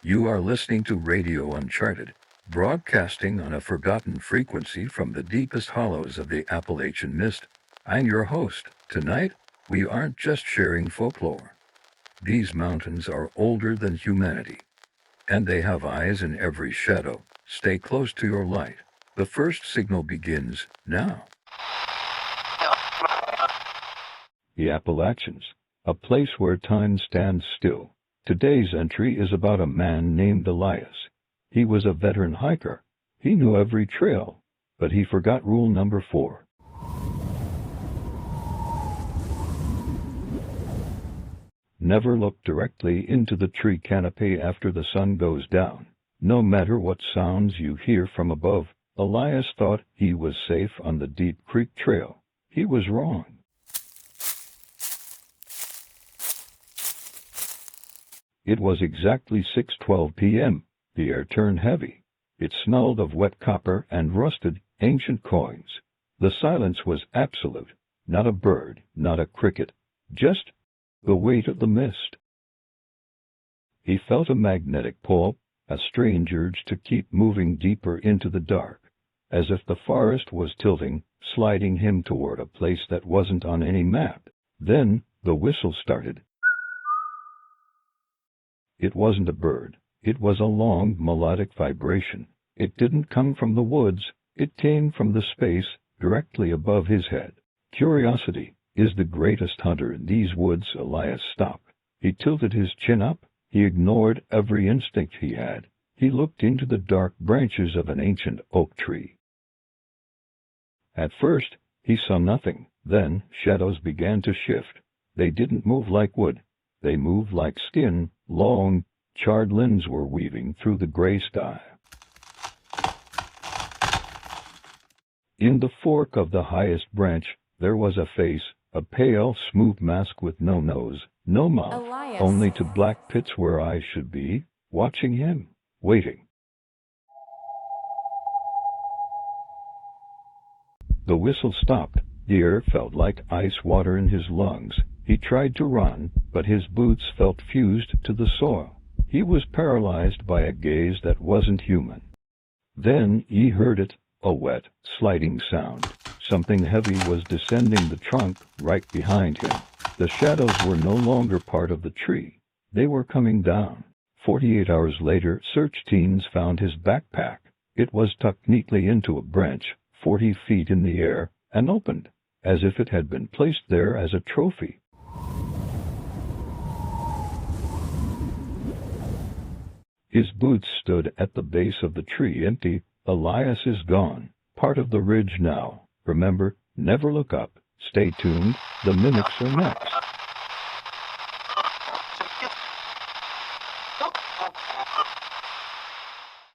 You are listening to Radio Uncharted, broadcasting on a forgotten frequency from the deepest hollows of the Appalachian mist. I'm your host. Tonight, we aren't just sharing folklore. These mountains are older than humanity, and they have eyes in every shadow. Stay close to your light. The first signal begins now. The Appalachians, a place where time stands still. Today's entry is about a man named Elias. He was a veteran hiker. He knew every trail, but he forgot rule number 4. Never look directly into the tree canopy after the sun goes down. No matter what sounds you hear from above, Elias thought he was safe on the Deep Creek Trail. He was wrong. It was exactly 6:12 p.m. The air turned heavy. It smelled of wet copper and rusted, ancient coins. The silence was absolute. Not a bird, not a cricket, just the weight of the mist. He felt a magnetic pull, a strange urge to keep moving deeper into the dark, as if the forest was tilting, sliding him toward a place that wasn't on any map. Then the whistle started. It wasn't a bird. It was a long, melodic vibration. It didn't come from the woods. It came from the space directly above his head. Curiosity is the greatest hunter in these woods. Elias stopped. He tilted his chin up. He ignored every instinct he had. He looked into the dark branches of an ancient oak tree. At first, he saw nothing. Then shadows began to shift. They didn't move like wood. They moved like skin. Long, charred limbs were weaving through the gray sky. In the fork of the highest branch, there was a face, a pale, smooth mask with no nose, no mouth, Elias. Only 2 black pits where eyes should be, watching him, waiting. The whistle stopped. The air felt like ice water in his lungs. He tried to run, but his boots felt fused to the soil. He was paralyzed by a gaze that wasn't human. Then he heard it, a wet, sliding sound. Something heavy was descending the trunk right behind him. The shadows were no longer part of the tree. They were coming down. 48 hours later, search teams found his backpack. It was tucked neatly into a branch, 40 feet in the air, and opened, as if it had been placed there as a trophy. His boots stood at the base of the tree, empty. Elias is gone, part of the ridge now. Remember, never look up. Stay tuned. The mimics are next.